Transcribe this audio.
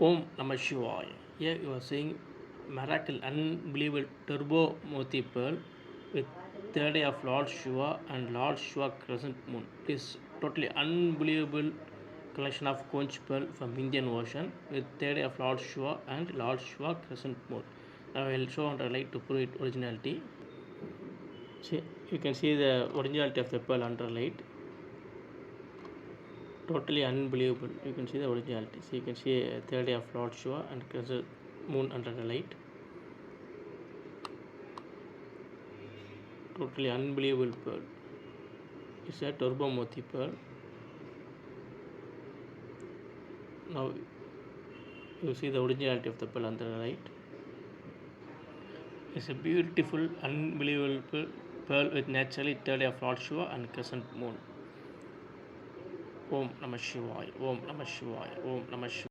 Om Namah Shivaya. Here you are seeing miracle, unbelievable turbo Moti pearl with third eye of Lord Shiva and Lord Shiva crescent moon. It is totally unbelievable collection of conch pearl from Indian Ocean with third eye of Lord Shiva and Lord Shiva crescent moon. Now I will show under light to prove it originality. See, you can see the originality of the pearl under light. Totally unbelievable. You can see the originality. So you can see a third eye of Lord Shiva and crescent moon under the light. Totally unbelievable pearl. It's a turbo Moti pearl. Now you see the originality of the pearl under the light. It's a beautiful, unbelievable pearl with naturally third eye of Lord Shiva and crescent moon. Om Namah Shivaya. Om Namah Shivaya. Om Namah Shivaya.